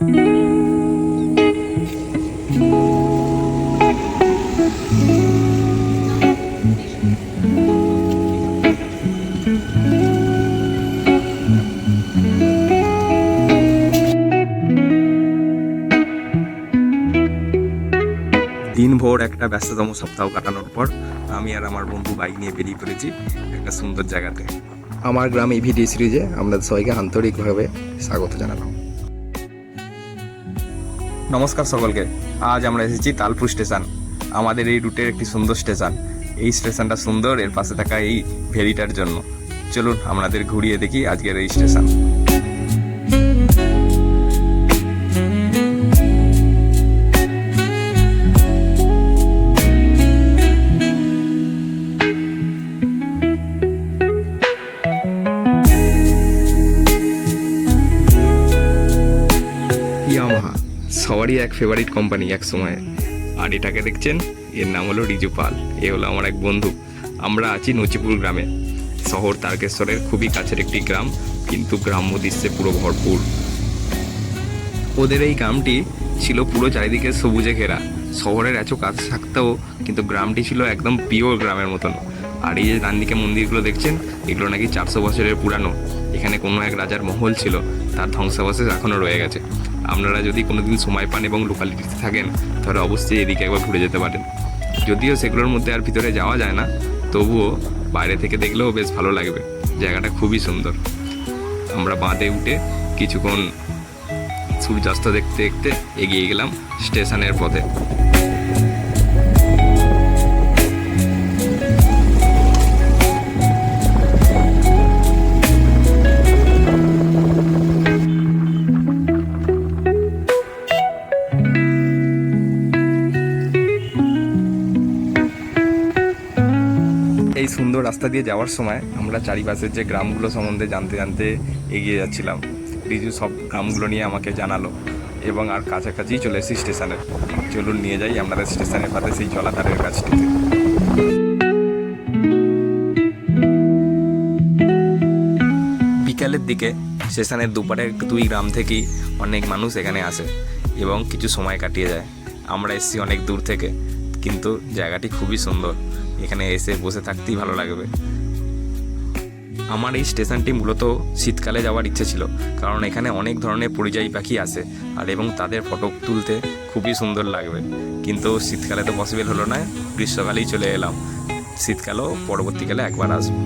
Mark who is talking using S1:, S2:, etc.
S1: দিনভর একটা ব্যস্ততম সপ্তাহ কাটানোর পর আমি আর আমার বন্ধু বাইক নিয়ে বেরিয়ে পড়েছি একটা সুন্দর জায়গাতে।
S2: আমার গ্রাম ইভিডি সিরিজে আপনাদের সবাইকে আন্তরিকভাবে স্বাগত জানালাম।
S1: নমস্কার সকলকে। আজ আমরা এসেছি তালপুর স্টেশন, আমাদের এই রুটের একটি সুন্দর স্টেশন। এই স্টেশনটা সুন্দর এর পাশে থাকা এই ফেরিটার জন্য। চলুন আপনাদের ঘুরিয়ে দেখি আজকের এই স্টেশন। ইয়ামাহা সবারই এক ফেভারিট কোম্পানি এক সময়, আর এটাকে দেখছেন, এর নাম হলো রিজু পাল। এ হলো আমার এক বন্ধু। আমরা আছি নচিপুর গ্রামে, শহর তারকেশ্বরের খুবই কাছের একটি গ্রাম, কিন্তু গ্রাম্য দৃশ্যে পুরো ভরপুর। ওদের এই গ্রামটি ছিল পুরো চারিদিকে সবুজে ঘেরা। শহরের এত কাছে থাকতেও কিন্তু গ্রামটি ছিল একদম পিওর গ্রামের মতন। আর এই যে ডান দিকে মন্দিরগুলো দেখছেন, এগুলো নাকি 400 বছরের পুরানো। এখানে কোনো এক রাজার মহল ছিল, তার ধ্বংসাবশেষ এখনও রয়ে গেছে। আপনারা যদি কোনোদিন সময় পান এবং লোকালিটিতে থাকেন, তাহলে অবশ্যই এদিকে একবার ঘুরে যেতে পারেন। যদিও সেগুলোর মধ্যে আর ভিতরে যাওয়া যায় না, তবুও বাইরে থেকে দেখলেও বেশ ভালো লাগবে। জায়গাটা খুবই সুন্দর। আমরা বাঁধে উঠে কিছুক্ষণ সূর্যাস্ত দেখতে দেখতে এগিয়ে গেলাম স্টেশনের পথে। এই সুন্দর রাস্তা দিয়ে যাওয়ার সময় আমরা চারিপাশের যে গ্রামগুলো সম্বন্ধে জানতে জানতে এগিয়ে যাচ্ছিলাম। রিজু সব গ্রামগুলো নিয়ে আমাকে জানালো এবং আর কাছাকাছি চলে এসেছি স্টেশনে। চলুন নিয়ে যাই আপনাদের স্টেশনের পাশে সেই জলাধারের কাছটিতে। বিকালের দিকে স্টেশনের দুপারের দুই গ্রাম থেকেই অনেক মানুষ এখানে আসে এবং কিছু সময় কাটিয়ে যায়। আমরা এসেছি অনেক দূর থেকে, কিন্তু জায়গাটি খুবই সুন্দর। এখানে এসে বসে থাকতেই ভালো লাগবে। আমার এই স্টেশনটি মূলত শীতকালে যাওয়ার ইচ্ছে ছিল, কারণ এখানে অনেক ধরনের পরিযায়ী পাখি আসে আর এবং তাদের ফটো তুলতে খুবই সুন্দর লাগবে। কিন্তু শীতকালে তো পসিবল হলো না, গ্রীষ্মকালেই চলে এলাম। শীতকালেও পরবর্তীকালে একবার আসবো।